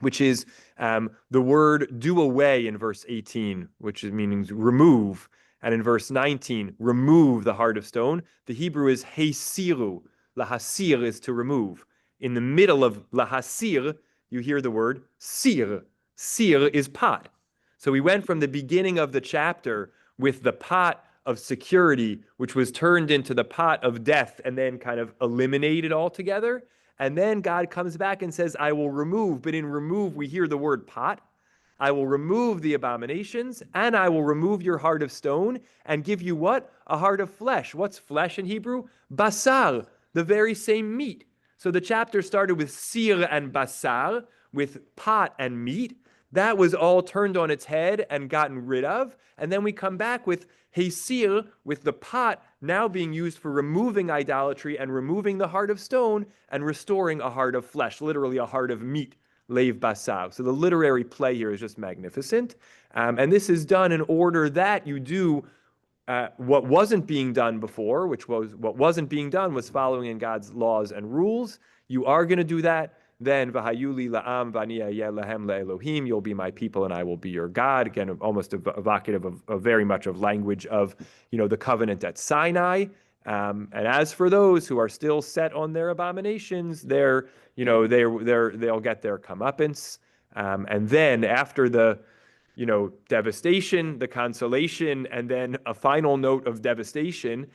which is the word do away in verse 18, which means remove. And in verse 19, remove the heart of stone. The Hebrew is hesiru. Lahasir is to remove. In the middle of lahasir, you hear the word sir. Sir is pot. So we went from the beginning of the chapter with the pot of security, which was turned into the pot of death and then kind of eliminated altogether. And then God comes back and says, I will remove. But in remove, we hear the word pot. I will remove the abominations, and I will remove your heart of stone and give you what? A heart of flesh. What's flesh in Hebrew? Basar, the very same meat. So the chapter started with sir and basar, with pot and meat. That was all turned on its head and gotten rid of. And then we come back with hesir, with the pot now being used for removing idolatry and removing the heart of stone and restoring a heart of flesh, literally a heart of meat. Leiv basar. So the literary play here is just magnificent. And this is done in order that you do what wasn't being done before, what wasn't being done was following in God's laws and rules. You are going to do that. Then v'hayuli la'am v'ani lahem le'elohim. You'll be my people and I will be your God. Again, almost evocative of very much of language of the covenant at Sinai. And as for those who are still set on their abominations, they'll get their comeuppance. And then after the devastation, the consolation, and then a final note of devastation,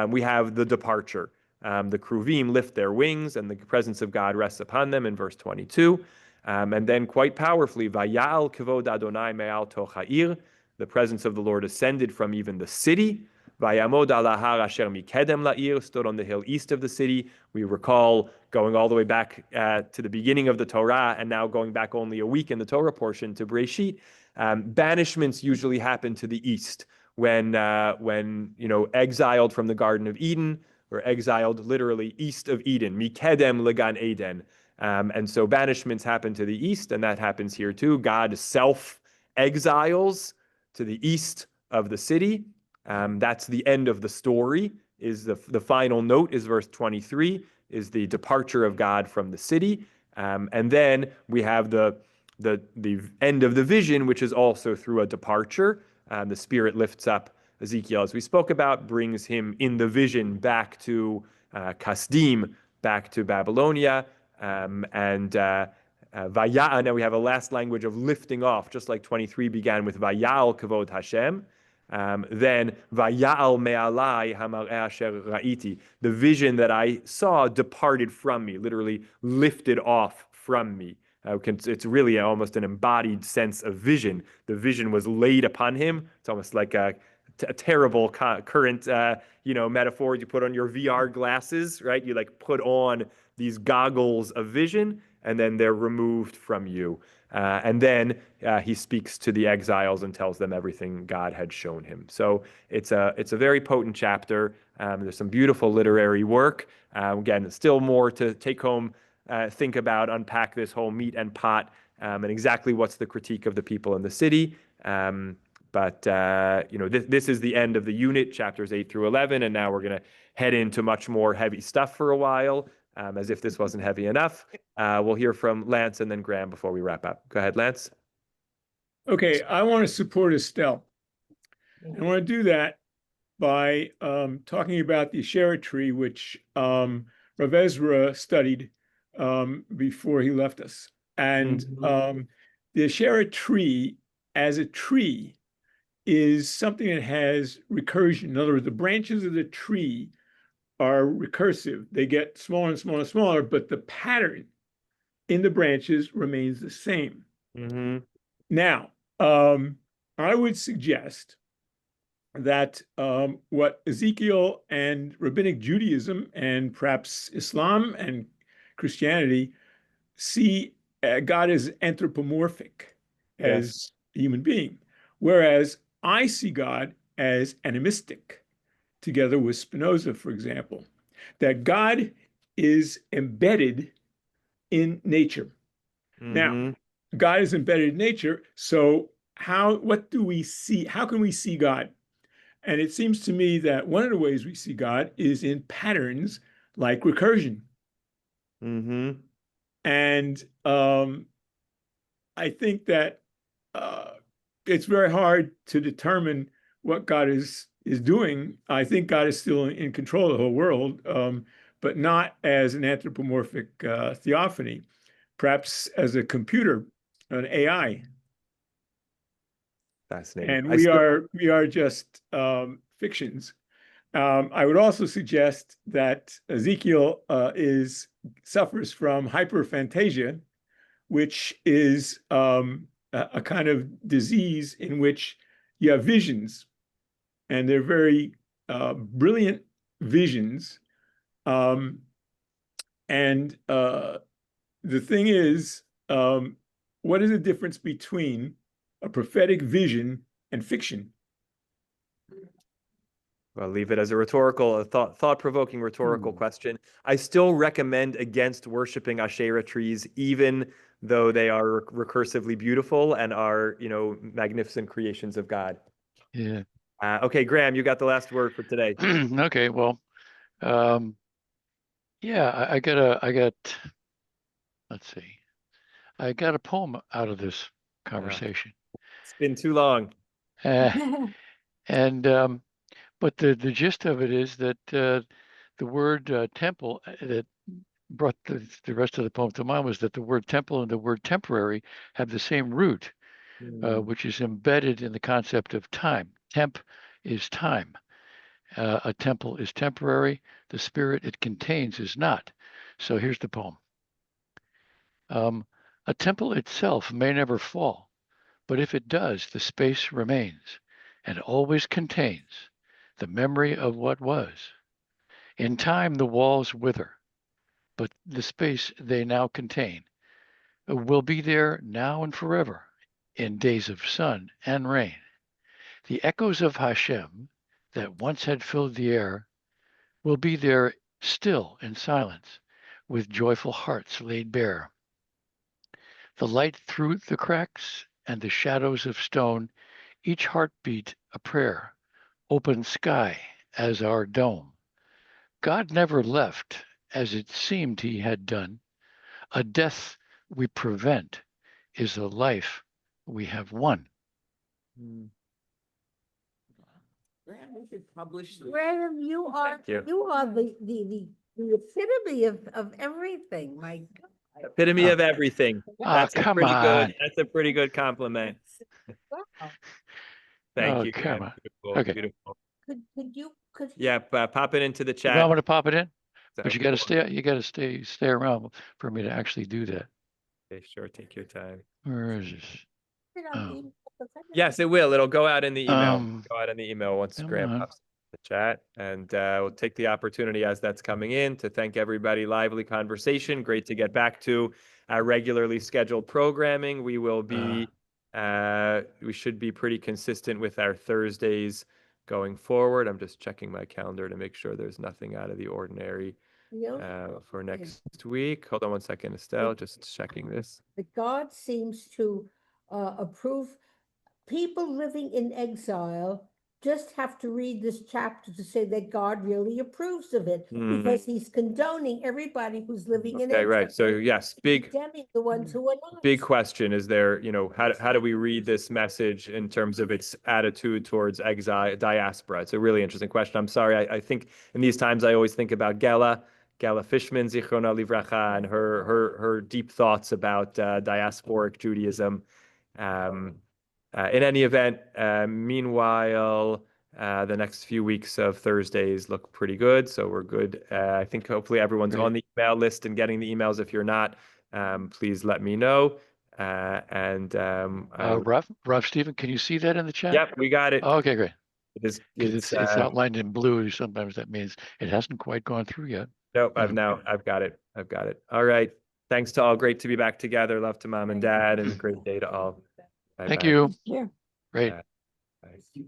we have the departure. The Kruvim lift their wings, and the presence of God rests upon them in verse 22. And then quite powerfully, Vayal kavod Adonai me'al toch ha'ir, the presence of the Lord ascended from even the city. Vayamod al har asher mikedem la'ir, stood on the hill east of the city. We recall going all the way back to the beginning of the Torah, and now going back only a week in the Torah portion to Breshit. Banishments usually happen to the east when exiled from the Garden of Eden, or exiled literally east of Eden, mikedem legan Eden. And so banishments happen to the east, and that happens here too. God self-exiles to the east of the city. That's the end of the story. Is the final note is verse 23, is the departure of God from the city. And then we have the end of the vision, which is also through a departure. The Spirit lifts up Ezekiel, as we spoke about, brings him in the vision back to Kasdim, back to Babylonia, and Vaya, now we have a last language of lifting off, just like 23 began with Vayal Kavod Hashem. Then Vayal Me'alai Hamar'eh Asher Ra'iti, the vision that I saw departed from me, literally lifted off from me. It's really almost an embodied sense of vision. The vision was laid upon him. It's almost like a terrible current, metaphor. You put on your VR glasses, right? You like put on these goggles of vision, and then they're removed from you. And then he speaks to the exiles and tells them everything God had shown him. So it's a very potent chapter. There's some beautiful literary work. Again, still more to take home, think about, unpack this whole meat and pot, and exactly what's the critique of the people in the city. But this is the end of the unit, chapters 8 through 11, and now we're going to head into much more heavy stuff for a while. As if this wasn't heavy enough. We'll hear from Lance and then Graham before we wrap up. Go ahead, Lance. Okay, I want to support Estelle. I want to do that by talking about the Asherah tree, which Rav Ezra studied before he left us. And the Asherah tree, as a tree, is something that has recursion. In other words, the branches of the tree are recursive. They get smaller and smaller and smaller, but the pattern in the branches remains the same. Now, I would suggest that what Ezekiel and Rabbinic Judaism and perhaps Islam and Christianity see God as anthropomorphic, as a human being, whereas I see God as animistic, together with Spinoza, for example, that God is embedded in nature. Now, God is embedded in nature, so what do we see? How can we see God? And it seems to me that one of the ways we see God is in patterns like recursion. And I think that it's very hard to determine what God is doing. I think God is still in control of the whole world, but not as an anthropomorphic theophany, perhaps as a computer, an AI. Fascinating. And we are just fictions. I would also suggest that Ezekiel suffers from hyperphantasia, which is a kind of disease in which you have visions, and they're very brilliant visions. And the thing is, what is the difference between a prophetic vision and fiction? I'll leave it as a thought-provoking rhetorical question. I still recommend against worshiping Asherah trees, even though they are recursively beautiful and are, magnificent creations of God. Yeah. Okay, Graham, you got the last word for today. Okay, well, yeah, let's see. I got a poem out of this conversation. It's been too long. But the gist of it is that the word temple that brought the rest of the poem to mind was that the word temple and the word temporary have the same root, which is embedded in the concept of time. Temp is time. A temple is temporary. The spirit it contains is not. So here's the poem. A temple itself may never fall, but if it does, the space remains and always contains the memory of what was. In time, the walls wither, but the space they now contain will be there now and forever in days of sun and rain. The echoes of Hashem that once had filled the air will be there still in silence, with joyful hearts laid bare. The light through the cracks and the shadows of stone, each heartbeat a prayer, open sky as our dome. God never left as it seemed he had done. A death we prevent is a life we have won. Graham, we should publish this. Graham, you are, you. you are the epitome of everything, my God. Epitome of everything. Ah, come on. That's a pretty good compliment. Wow. Thank Oh, you. come Graham. on. Beautiful, Okay. beautiful. Could Yeah, pop it into the You want chat. me to pop it in? But you gotta Okay, stay around for me to actually do that. sure, take your time. Where is this? put it on Oh. the email, Yes, it will. It'll go out in the email. Um, Go out in the email once come Graham on. pops in the chat. And we'll take the opportunity as that's coming in to thank everybody. Lively conversation. Great to get back to our regularly scheduled programming. We will be, we should be pretty consistent with our Thursdays going forward. I'm just checking my calendar to make sure there's nothing out of the ordinary for next week. Hold on one second, Estelle, just checking this. that God seems to approve. People living in exile just have to read this chapter to say that God really approves of it, because he's condoning everybody who's living in Okay, exile. right. So yes, Condemning the ones who are not. big question is there, how do we read this message in terms of its attitude towards exile, diaspora? It's a really interesting question. I'm sorry. I think in these times I always think about Gela Fishman, Zichrona Livracha, and her deep thoughts about diasporic Judaism. In any event, meanwhile, the next few weeks of Thursdays look pretty good, so we're good. I think hopefully everyone's on the email list and getting the emails. If you're not, please let me know. Rough, Stephen, can you see that in the chat? Yep, we got it. Oh, okay, great. It's outlined in blue. Sometimes that means it hasn't quite gone through yet. Nope, I've got it. All right. Thanks to all. Great to be back together. Love to mom and dad, and great day to all. Thank Bye-bye. you. Yeah. Great. Bye.